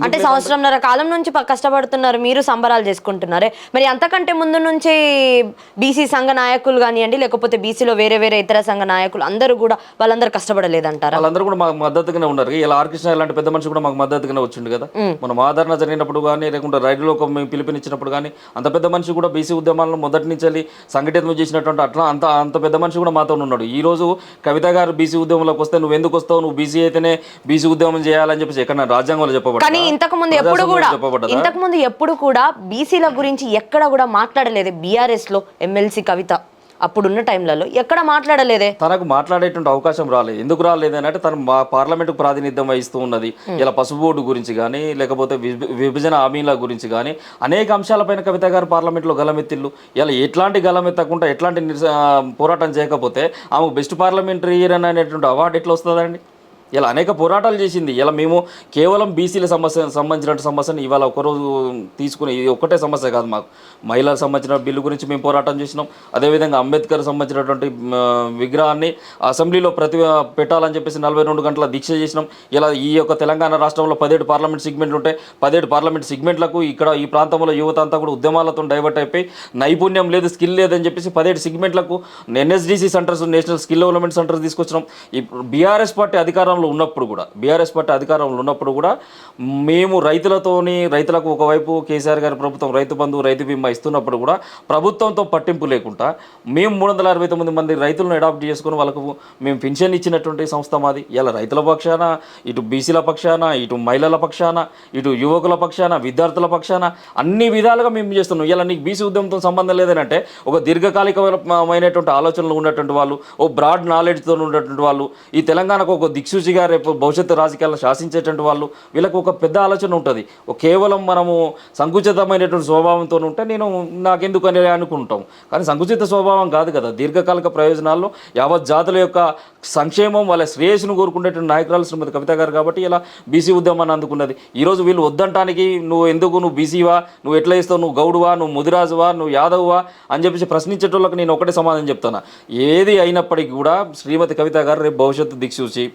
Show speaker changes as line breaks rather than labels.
అంటే సంవత్సరంన్నర కాలం నుంచి కష్టపడుతున్నారు, మీరు సంబరాలు చేసుకుంటున్నారే. మరి అంతకంటే ముందు నుంచి బీసీ సంఘ నాయకులు కానివ్వండి, లేకపోతే బీసీలో వేరే వేరే ఇతర సంఘ నాయకులు అందరూ కూడా వాళ్ళందరూ కష్టపడలేదంటారా?
వాళ్ళందరూ కూడా మాకు మద్దతుగానే ఉన్నారు. ఇలా ఆర్కృష్ణ ఇలాంటి పెద్ద మనిషి కూడా మాకు మద్దతుగానే వచ్చిండు కదా. మనం ఆదరణ జరిగినప్పుడు కానీ, లేకుంటే రైతులో మేము పిలుపునిచ్చినప్పుడు కానీ, అంత పెద్ద మనిషి కూడా బీసీ ఉద్యమాలను మొదటి నుంచి వెళ్ళి సంఘటితం చేసినటువంటి అట్లా అంత పెద్ద మనిషి కూడా మాతో ఉన్నాడు. ఈ రోజు కవిత గారు బీసీ ఉద్యమంలోకి వస్తే నువ్వు ఎందుకు వస్తావు, నువ్వు బీసీ అయితేనే బీసీ ఉద్యమం చేయాలని చెప్పేసి ఎక్కడ రాజ్యాంగంలో చెప్పబడ్డా?
కానీ ఇంతకు ముందు ఎప్పుడు కూడా బీసీల గురించి ఎక్కడ కూడా మాట్లాడలేదు. బీఆర్ఎస్ లో ఎమ్మెల్సీ కవిత అప్పుడున్న టైంలలో ఎక్కడ మాట్లాడలేదే.
తనకు మాట్లాడేటువంటి అవకాశం రాలేదు. ఎందుకు రాలేదు అని అంటే తను మా పార్లమెంటుకు ప్రాతినిధ్యం వహిస్తూ ఉన్నది. ఇలా పసుపు బోర్డు గురించి కానీ, లేకపోతే విభజన హామీల గురించి కానీ అనేక అంశాలపైన కవిత గారు పార్లమెంట్లో గలమెత్తిళ్ళు. ఇలా ఎట్లాంటి గలమెత్తకుండా ఎట్లాంటి పోరాటం చేయకపోతే ఆమెకు బెస్ట్ పార్లమెంటరీయర్ అనేటువంటి అవార్డు ఎట్లా వస్తుందండి? ఇలా అనేక పోరాటాలు చేసింది. ఇలా మేము కేవలం బీసీల సంబంధించిన సమస్యను ఇవాళ ఒకరోజు తీసుకుని, ఇది ఒక్కటే సమస్య కాదు, మాకు మహిళలకు సంబంధించిన బిల్లు గురించి మేము పోరాటం చేసినాం. అదేవిధంగా అంబేద్కర్ సంబంధించినటువంటి విగ్రహాన్ని అసెంబ్లీలో పెట్టాలని చెప్పేసి 42 గంటల దీక్ష చేసినాం. ఇలా ఈ యొక్క తెలంగాణ రాష్ట్రంలో 17 పార్లమెంట్ సెగ్మెంట్లు ఉంటాయి. 17 పార్లమెంట్ సెగ్మెంట్లకు ఇక్కడ ఈ ప్రాంతంలో యువత అంతా కూడా ఉద్యమాలతో డైవర్ట్ అయిపోయి నైపుణ్యం లేదు, స్కిల్ లేదని చెప్పేసి 17 సెగ్మెంట్లకు NSDC centers, national skill development centers తీసుకొచ్చినాం. ఇప్పుడు బీఆర్ఎస్ పార్టీ అధికారంలో ఉన్నప్పుడు కూడా మేము రైతులకు ఒకవైపు కేసీఆర్ గారి ప్రభుత్వం రైతు బంధు, రైతు బీమా ఇస్తున్నప్పుడు కూడా ప్రభుత్వంతో పట్టింపు లేకుండా మేము 369 మంది రైతులను అడాప్ట్ చేసుకుని వాళ్ళకు మేము పెన్షన్ ఇచ్చినటువంటి సంస్థ మాది. ఇలా రైతుల పక్షాన, ఇటు బీసీల పక్షాన, ఇటు మహిళల పక్షాన, ఇటు యువకుల పక్షాన, విద్యార్థుల పక్షాన అన్ని విధాలుగా మేము చేస్తున్నాం. ఇలా నీకు బీసీ ఉద్యమంతో సంబంధం లేదనంటే ఒక దీర్ఘకాలికమైనటువంటి ఆలోచనలు ఉన్నటువంటి వాళ్ళు, ఓ బ్రాడ్ నాలెడ్జ్తో ఉన్నటువంటి వాళ్ళు, ఈ తెలంగాణకు ఒక దిక్సూచిగా రేపు భవిష్యత్తు రాజకీయాలను శాసించేటువంటి వాళ్ళు, వీళ్ళకి ఒక పెద్ద ఆలోచన ఉంటుంది. కేవలం మనము సంకుచితమైనటువంటి స్వభావంతో ఉంటే నాకెందుకు అని అనుకుంటాం. కానీ సంకుచిత స్వభావం కాదు కదా. దీర్ఘకాలిక ప్రయోజనాల్లో యావత్ జాతుల యొక్క సంక్షేమం, వాళ్ళ శ్రేయస్సును కోరుకునేటువంటి నాయకురాలు శ్రీమతి కవిత గారు కాబట్టి ఇలా బీసీ ఉద్యమాన్ని అందుకున్నది. ఈరోజు వీళ్ళు వద్దంటానికి నువ్వు బీసీవా, నువ్వు ఎట్లా ఇస్తావు, నువ్వు గౌడువా, నువ్వు ముదిరాజువా, నువ్వు యాదవ్వా అని చెప్పేసి ప్రశ్నించేటోళ్ళకి నేను ఒకటే సమాధానం చెప్తాను. ఏది అయినప్పటికీ కూడా శ్రీమతి కవిత గారు రేపు భవిష్యత్తు దిక్సూచి